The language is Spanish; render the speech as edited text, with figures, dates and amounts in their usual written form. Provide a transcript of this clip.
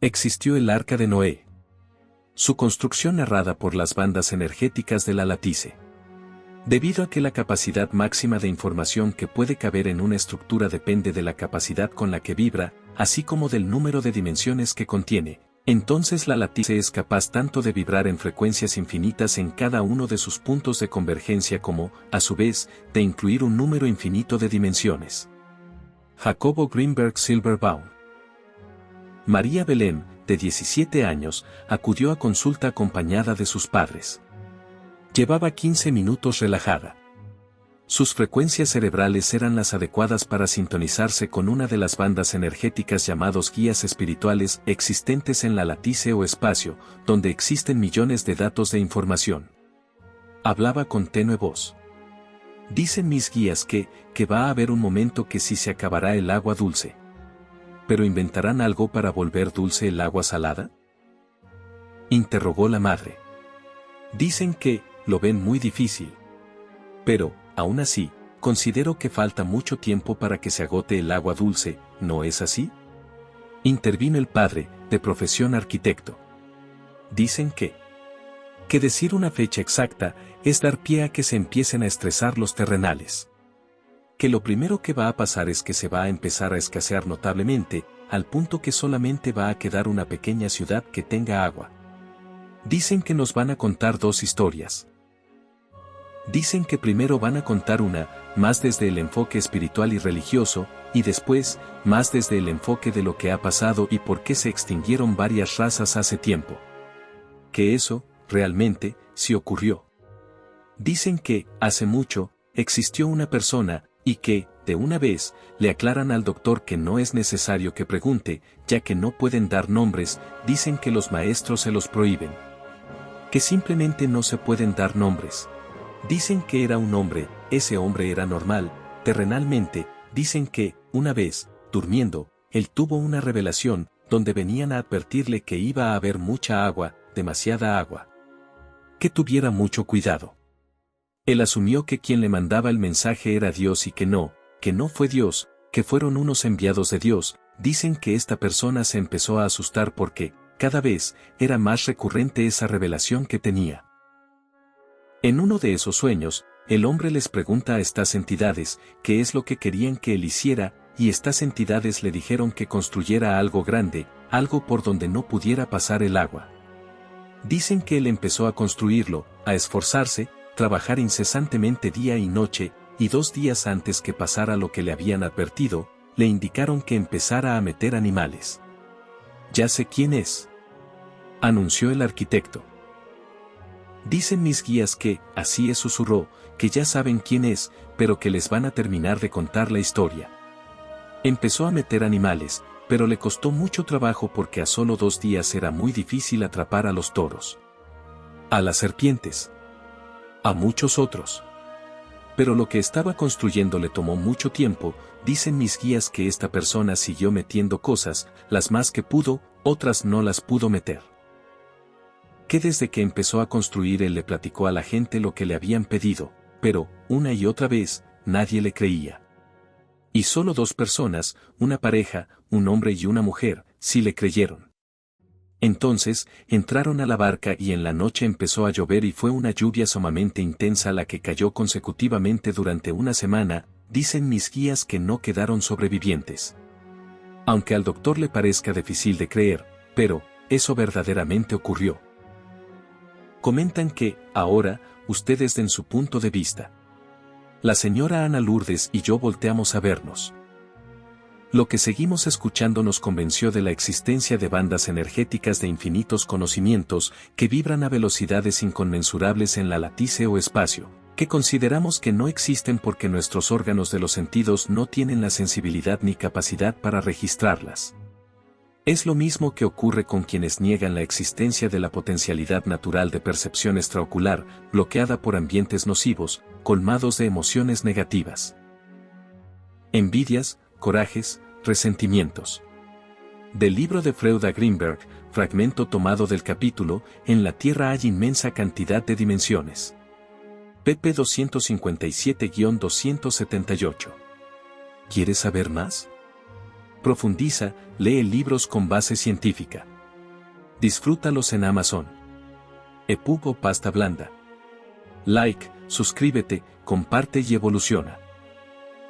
Existió el Arca de Noé. Su construcción narrada por las bandas energéticas de la Latice. Debido a que la capacidad máxima de información que puede caber en una estructura depende de la capacidad con la que vibra, así como del número de dimensiones que contiene, entonces la Latice es capaz tanto de vibrar en frecuencias infinitas en cada uno de sus puntos de convergencia como, a su vez, de incluir un número infinito de dimensiones. Jacobo Greenberg Silverbaum. María Belén, de 17 años, acudió a consulta acompañada de sus padres. Llevaba 15 minutos relajada. Sus frecuencias cerebrales eran las adecuadas para sintonizarse con una de las bandas energéticas llamados guías espirituales existentes en la Latice o espacio, donde existen millones de datos de información. Hablaba con tenue voz. Dicen mis guías que va a haber un momento que sí se acabará el agua dulce. ¿Pero inventarán algo para volver dulce el agua salada? Interrogó la madre. Dicen que lo ven muy difícil. Pero, aún así, considero que falta mucho tiempo para que se agote el agua dulce, ¿no es así? Intervino el padre, de profesión arquitecto. Dicen que decir una fecha exacta es dar pie a que se empiecen a estresar los terrenales. Que lo primero que va a pasar es que se va a empezar a escasear notablemente, al punto que solamente va a quedar una pequeña ciudad que tenga agua. Dicen que nos van a contar dos historias. Dicen que primero van a contar una, más desde el enfoque espiritual y religioso, y después, más desde el enfoque de lo que ha pasado y por qué se extinguieron varias razas hace tiempo. Que eso, realmente, sí ocurrió. Dicen que, hace mucho, existió una persona, y que, de una vez, le aclaran al doctor que no es necesario que pregunte, ya que no pueden dar nombres, dicen que los maestros se los prohíben. Que simplemente no se pueden dar nombres. Dicen que era un hombre, ese hombre era normal, terrenalmente, dicen que, una vez, durmiendo, él tuvo una revelación, donde venían a advertirle que iba a haber mucha agua, demasiada agua. Que tuviera mucho cuidado. Él asumió que quien le mandaba el mensaje era Dios y que no fue Dios, que fueron unos enviados de Dios. Dicen que esta persona se empezó a asustar porque, cada vez, era más recurrente esa revelación que tenía. En uno de esos sueños, el hombre les pregunta a estas entidades qué es lo que querían que él hiciera, y estas entidades le dijeron que construyera algo grande, algo por donde no pudiera pasar el agua. Dicen que él empezó a construirlo, a esforzarse, trabajar incesantemente día y noche, y 2 días antes que pasara lo que le habían advertido, le indicaron que empezara a meter animales. Ya sé quién es, anunció el arquitecto. Dicen mis guías que, así es, susurró, que ya saben quién es, pero que les van a terminar de contar la historia. Empezó a meter animales, pero le costó mucho trabajo porque a solo 2 días era muy difícil atrapar a los toros, a las serpientes, a muchos otros. Pero lo que estaba construyendo le tomó mucho tiempo. Dicen mis guías que esta persona siguió metiendo cosas, las más que pudo, otras no las pudo meter. Que desde que empezó a construir él le platicó a la gente lo que le habían pedido, pero, una y otra vez, nadie le creía. Y solo 2 personas, una pareja, un hombre y una mujer, sí le creyeron. Entonces, entraron a la barca y en la noche empezó a llover y fue una lluvia sumamente intensa la que cayó consecutivamente durante una semana. Dicen mis guías que no quedaron sobrevivientes. Aunque al doctor le parezca difícil de creer, pero, eso verdaderamente ocurrió. Comentan que, ahora, ustedes den su punto de vista. La señora Ana Lourdes y yo volteamos a vernos. Lo que seguimos escuchando nos convenció de la existencia de bandas energéticas de infinitos conocimientos que vibran a velocidades inconmensurables en la Latice o espacio, que consideramos que no existen porque nuestros órganos de los sentidos no tienen la sensibilidad ni capacidad para registrarlas. Es lo mismo que ocurre con quienes niegan la existencia de la potencialidad natural de percepción extraocular, bloqueada por ambientes nocivos, colmados de emociones negativas. Envidias, corajes, resentimientos. Del libro de Freud a Greenberg, fragmento tomado del capítulo, En la Tierra hay inmensa cantidad de dimensiones. pp 257-278. ¿Quieres saber más? Profundiza, lee libros con base científica. Disfrútalos en Amazon. EPUB o pasta blanda. Like, suscríbete, comparte y evoluciona.